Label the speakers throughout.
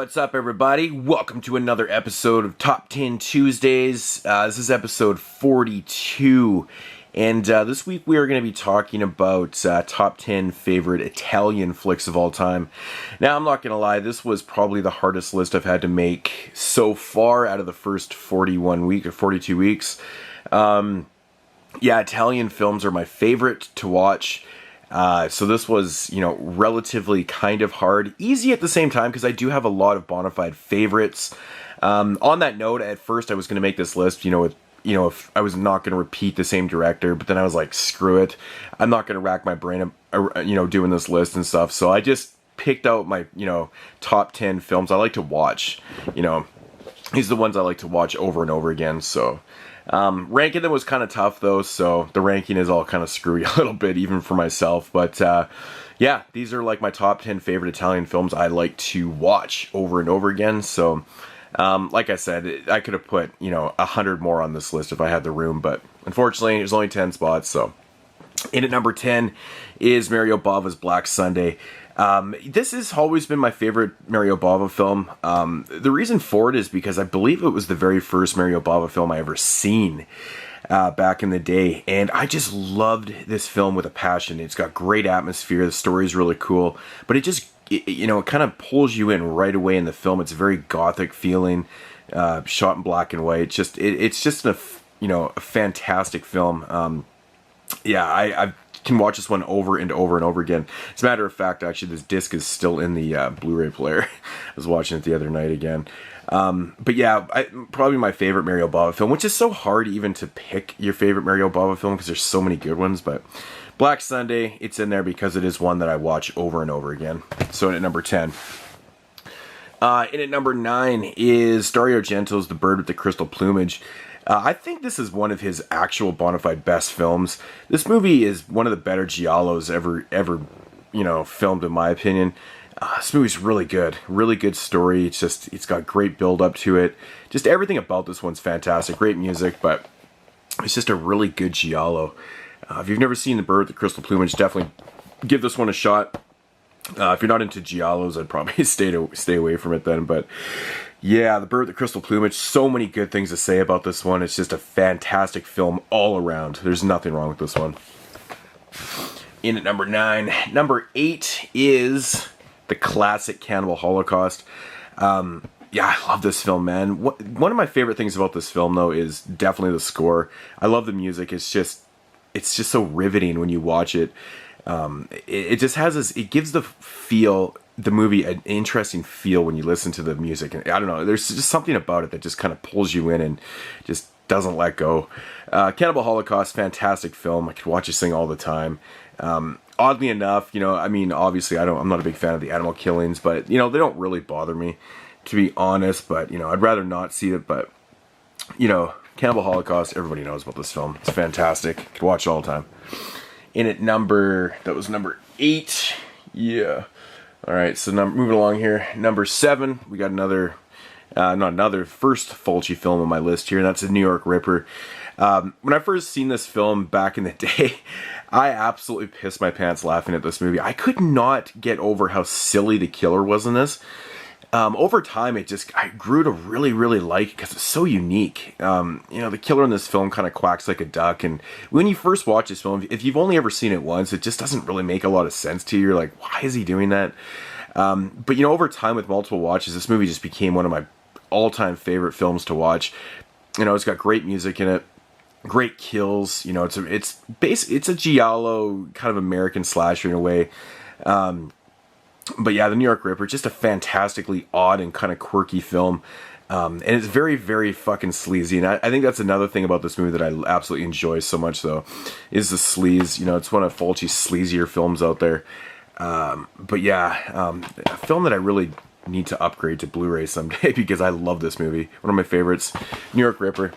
Speaker 1: What's up, everybody? Welcome to another episode of Top 10 Tuesdays. This is episode 42, and this week we are going to be talking about top 10 favorite Italian flicks of all time. Now, I'm not going to lie, this was probably the hardest list I've had to make so far out of the first 42 weeks. Italian films are my favorite to watch. So this was, relatively kind of hard. Easy at the same time, because I do have a lot of bona fide favorites. On that note, at first I was going to make this list, if I was not going to repeat the same director, but then I was like, screw it. I'm not going to rack my brain, doing this list and stuff. So I just picked out my, top 10 films I like to watch. These are the ones I like to watch over and over again, so... ranking them was kind of tough though, so the ranking is all kind of screwy a little bit, even for myself, but these are like my top 10 favorite Italian films I like to watch over and over again. So like I said, I could have put 100 more on this list if I had the room, but unfortunately there's only 10 spots. So in at number 10 is Mario Bava's Black Sunday. This has always been my favorite Mario Bava film. The reason for it is because I believe it was the very first Mario Bava film I ever seen back in the day, and I just loved this film with a passion. It's got great atmosphere, the story is really cool, but it kind of pulls you in right away in the film. It's a very gothic feeling, shot in black and white. It's just a fantastic film. I can watch this one over and over and over again. As a matter of fact, actually, this disc is still in the Blu-ray player. I was watching it the other night again. Probably my favorite Mario Bava film, which is so hard even to pick your favorite Mario Bava film because there's so many good ones. But Black Sunday, it's in there because it is one that I watch over and over again. So in at number 10. In at number 9 is Dario Argento's The Bird with the Crystal Plumage. I think this is one of his actual bona fide best films. This movie is one of the better giallos ever filmed, in my opinion. This movie's really good story. It's got great build up to it. Just everything about this one's fantastic. Great music, but it's just a really good giallo. If you've never seen The Bird with the Crystal Plumage, definitely give this one a shot. If you're not into giallos, I'd probably stay away from it then, but... yeah, The Bird with the Crystal Plumage, so many good things to say about this one. It's just a fantastic film all around. There's nothing wrong with this one. In at number 9. Number 8 is the classic Cannibal Holocaust. I love this film, man. One of my favorite things about this film, though, is definitely the score. I love the music. It's just so riveting when you watch it. It just has this, it gives the movie an interesting feel when you listen to the music, and I don't know, there's just something about it that just kind of pulls you in and just doesn't let go. Cannibal Holocaust, fantastic film. I could watch this thing all the time. Oddly enough, obviously I'm not a big fan of the animal killings, but they don't really bother me, to be honest. But I'd rather not see it. But Cannibal Holocaust, everybody knows about this film. It's fantastic. Could watch it all the time. In at number 8. Yeah. All right, so moving along here, number 7, we got first Fulci film on my list here, and that's The New York Ripper. When I first seen this film back in the day, I absolutely pissed my pants laughing at this movie. I could not get over how silly the killer was in this. Over time, I grew to really, really like it because it's so unique. The killer in this film kind of quacks like a duck, and when you first watch this film, if you've only ever seen it once, it just doesn't really make a lot of sense to you. You're like, why is he doing that? But over time with multiple watches, this movie just became one of my all-time favorite films to watch. It's got great music in it, great kills. It's a giallo kind of American slasher in a way. But yeah, The New York Ripper, just a fantastically odd and kind of quirky film. And it's very, very fucking sleazy. And I think that's another thing about this movie that I absolutely enjoy so much, though, is the sleaze. It's one of Fulci's sleazier films out there. A film that I really need to upgrade to Blu-ray someday because I love this movie. One of my favorites, New York Ripper.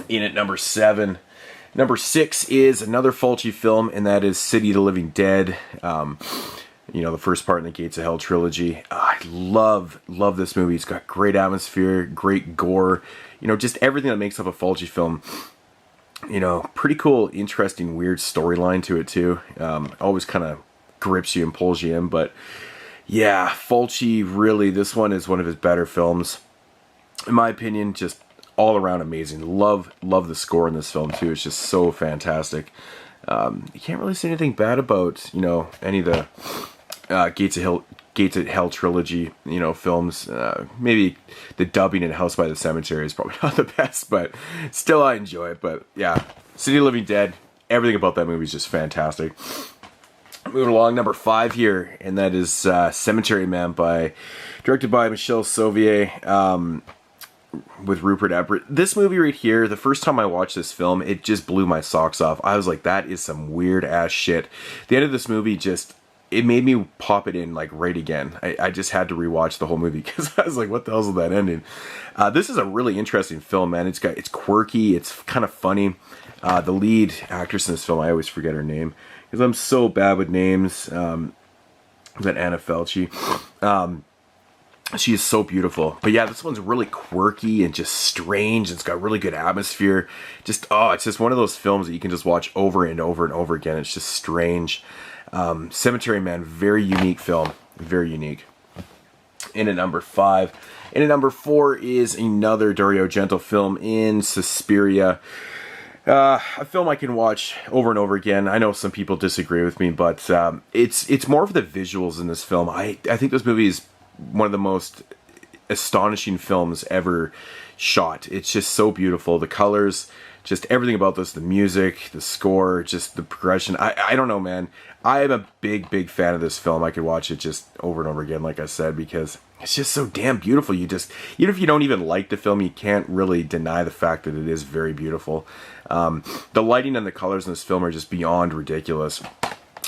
Speaker 1: In at number 7. Number 6 is another Fulci film, and that is City of the Living Dead. The first part in the Gates of Hell trilogy. I love this movie. It's got great atmosphere, great gore, just everything that makes up a Fulci film. Pretty cool, interesting, weird storyline to it too. Always kind of grips you and pulls you in, but Yeah, Fulci, really, this one is one of his better films. In my opinion, just all around amazing. Love the score in this film too. It's just so fantastic. You can't really say anything bad about, any of the Gates of Hell trilogy, films. Maybe the dubbing in House by the Cemetery is probably not the best, but still I enjoy it. But yeah, City of the Living Dead, everything about that movie is just fantastic. Moving along, number 5 here, and that is Cemetery Man, directed by Michel Sauvier, with Rupert Everett. This movie right here, the first time I watched this film, it just blew my socks off. I was like, that is some weird ass shit. The end of this movie it made me pop it in like right again. I just had to rewatch the whole movie because I was like, what the hell's with that ending? This is a really interesting film, man. It's quirky, it's kind of funny. The lead actress in this film, I always forget her name because I'm so bad with names. Is that Anna Felci? She is so beautiful. But yeah, this one's really quirky and just strange. It's got really good atmosphere. It's just one of those films that you can just watch over and over and over again. It's just strange. Cemetery Man, very unique film. Very unique. In at number 5. In at number 4 is another Dario Argento film in Suspiria. A film I can watch over and over again. I know some people disagree with me, but it's more of the visuals in this film. I think this movie is one of the most astonishing films ever shot. It's just so beautiful. The colors, just everything about this, the music, the score, just the progression. I don't know, man. I am a big fan of this film. I could watch it just over and over again, like I said, because it's just so damn beautiful. Even if you don't even like the film, you can't really deny the fact that it is very beautiful. The lighting and the colors in this film are just beyond ridiculous.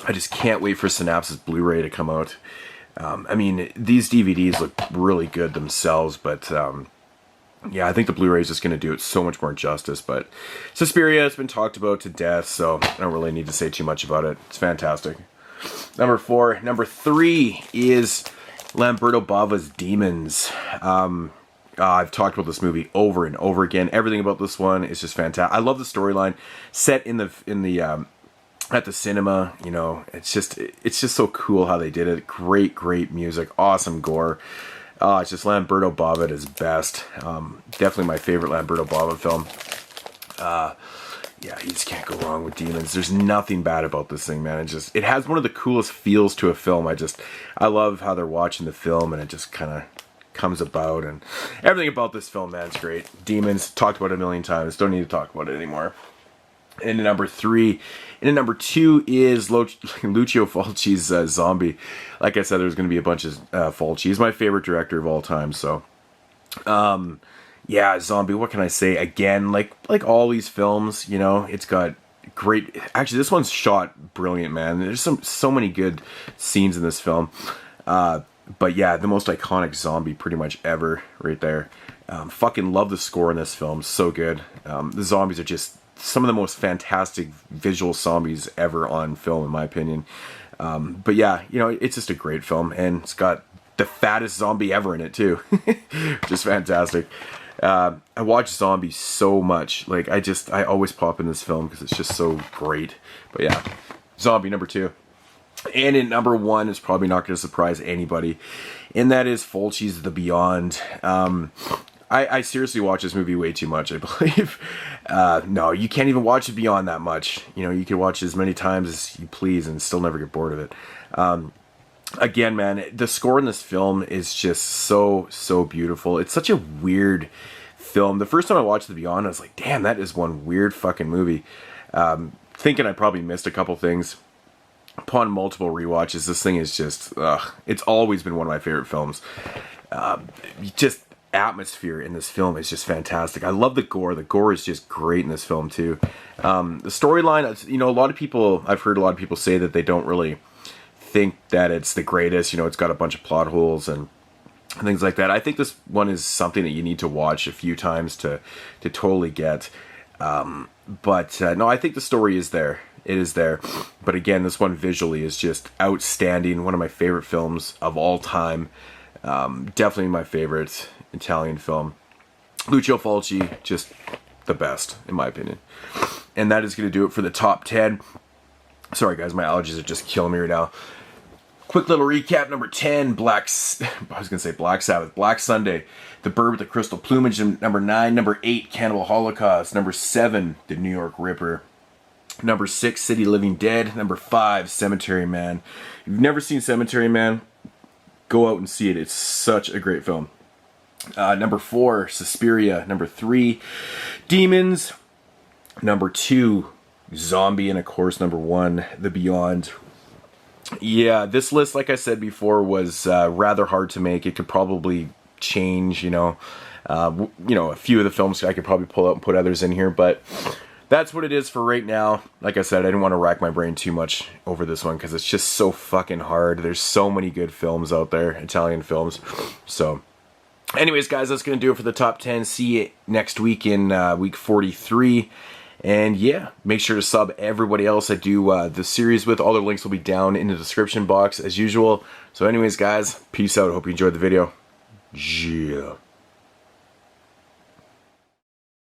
Speaker 1: I just can't wait for Synapse's Blu-ray to come out. These DVDs look really good themselves, but yeah, I think the Blu-ray is just going to do it so much more justice. But Suspiria has been talked about to death, so I don't really need to say too much about it. It's fantastic. Number 4. Number 3 is Lamberto Bava's Demons. I've talked about this movie over and over again. Everything about this one is just fantastic. I love the storyline set in the at the cinema. It's just so cool how they did it. Great music, awesome gore. It's just Lamberto Bava at his best. Definitely my favorite Lamberto Bava film. Yeah, you just can't go wrong with Demons. There's nothing bad about this thing, man. It has one of the coolest feels to a film. I love how they're watching the film and it just kind of comes about, and everything about this film, man, it's great. Demons, talked about it a million times. Don't need to talk about it anymore. And number 3. And number 2 is Lucio Fulci's Zombie. Like I said, there's going to be a bunch of Fulci. He's my favorite director of all time. So, yeah, Zombie. What can I say? Again, like all these films, it's got great. Actually, this one's shot brilliant, man. There's so many good scenes in this film. But yeah, the most iconic zombie pretty much ever, right there. Fucking love the score in this film. So good. The zombies are just some of the most fantastic visual zombies ever on film, in my opinion. But yeah, it's just a great film, and it's got the fattest zombie ever in it too. Just fantastic. I watch zombies so much. Like I always pop in this film because it's just so great. But yeah, Zombie number 2. And in number 1 is probably not going to surprise anybody, and that is Fulci's The Beyond. I seriously watch this movie way too much, I believe. No, you can't even watch it Beyond that much. You can watch it as many times as you please and still never get bored of it. Again, man, the score in this film is just so beautiful. It's such a weird film. The first time I watched The Beyond, I was like, damn, that is one weird fucking movie. Thinking I probably missed a couple things. Upon multiple rewatches, this thing is just, it's always been one of my favorite films. Just atmosphere in this film is just fantastic. I love the gore. The gore is just great in this film too. The storyline, a lot of people, I've heard a lot of people say that they don't really think that it's the greatest. It's got a bunch of plot holes and things like that. I think this one is something that you need to watch a few times to totally get. But no, I think the story is there. It is there. But again, this one visually is just outstanding. One of my favorite films of all time. Definitely my favorite Italian film. Lucio Fulci, just the best, in my opinion. And that is going to do it for the top 10. Sorry, guys, my allergies are just killing me right now. Quick little recap. Number 10, I was gonna say Black Sabbath, Black Sunday, The Bird with the Crystal Plumage. Number 9, number 8, Cannibal Holocaust. Number 7, The New York Ripper. Number 6, City Living Dead. Number 5, Cemetery Man. If you've never seen Cemetery Man, go out and see it. It's such a great film. Number 4, Suspiria. Number 3, Demons. Number 2, Zombie. And of course, number 1, The Beyond. Yeah, this list, like I said before, was rather hard to make. It could probably change, a few of the films I could probably pull out and put others in here, but that's what it is for right now. Like I said, I didn't want to rack my brain too much over this one because it's just so fucking hard. There's so many good films out there, Italian films. So, anyways, guys, that's going to do it for the top 10. See you next week in week 43. And yeah, make sure to sub everybody else I do the series with. All their links will be down in the description box as usual. So anyways, guys, peace out. Hope you enjoyed the video. Yeah.